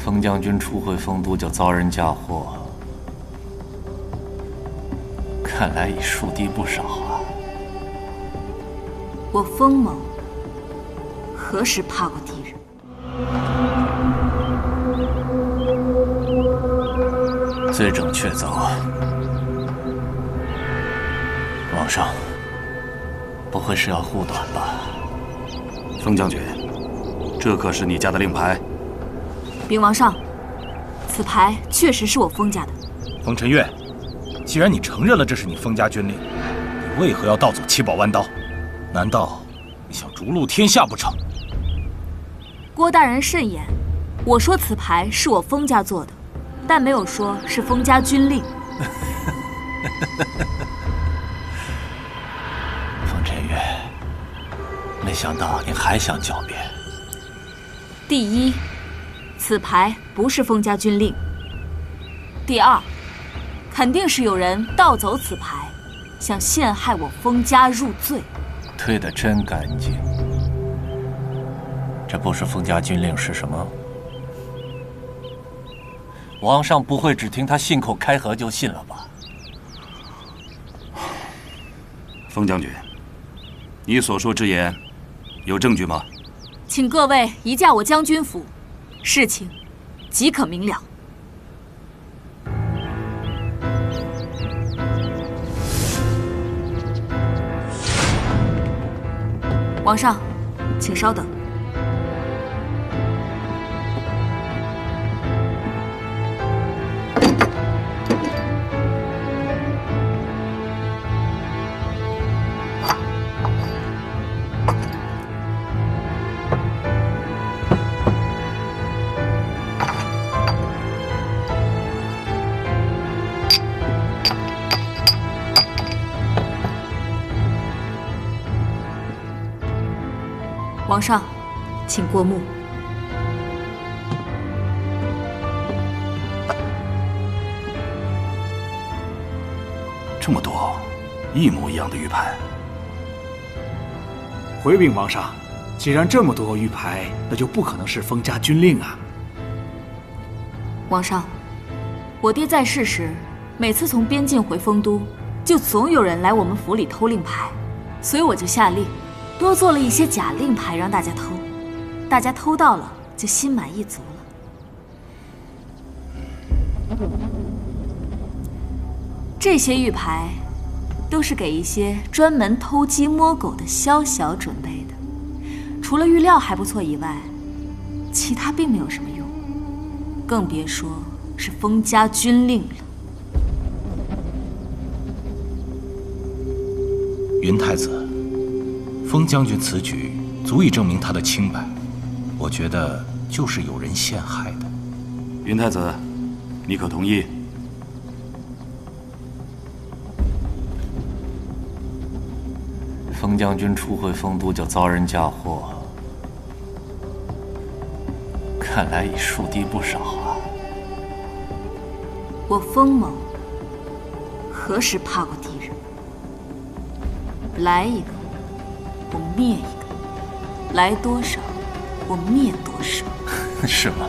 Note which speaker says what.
Speaker 1: 封将军初回丰都就遭人嫁祸，看来已树敌不少啊。
Speaker 2: 我封某何时怕过敌人？
Speaker 1: 罪证确凿，皇上不会是要护短吧？
Speaker 3: 封将军，这可是你家的令牌。
Speaker 2: 禀王上，此牌确实是我封家的。
Speaker 4: 封陈月，既然你承认了这是你封家军令，你为何要盗走七宝弯刀？难道你想逐鹿天下不成？
Speaker 2: 郭大人慎言，我说此牌是我封家做的，但没有说是封家军令。
Speaker 1: 封陈月，没想到你还想狡辩。
Speaker 2: 第一，此牌不是封家军令；第二，肯定是有人盗走此牌，想陷害我封家入罪。
Speaker 1: 推得真干净。这不是封家军令是什么？皇上不会只听他信口开河就信了吧？
Speaker 3: 封将军，你所说之言有证据吗？
Speaker 2: 请各位移驾我将军府，事情即可明了。皇上，请稍等。皇上，请过目。
Speaker 3: 这么多，一模一样的玉牌。
Speaker 5: 回禀皇上，既然这么多玉牌，那就不可能是封家军令啊。
Speaker 2: 皇上，我爹在世时，每次从边境回丰都，就总有人来我们府里偷令牌，所以我就下令多做了一些假令牌让大家偷，大家偷到了就心满意足了。这些玉牌都是给一些专门偷鸡摸狗的宵小准备的，除了玉料还不错以外，其他并没有什么用，更别说是封家军令了。
Speaker 4: 云太子，封将军此举足以证明他的清白，我觉得就是有人陷害的。
Speaker 3: 云太子，你可同意？
Speaker 1: 封将军初回丰都就遭人嫁祸，看来已树敌不少啊。
Speaker 2: 我封某何时怕过敌人？来一个我灭一个，来多少我灭多少。
Speaker 1: 是吗？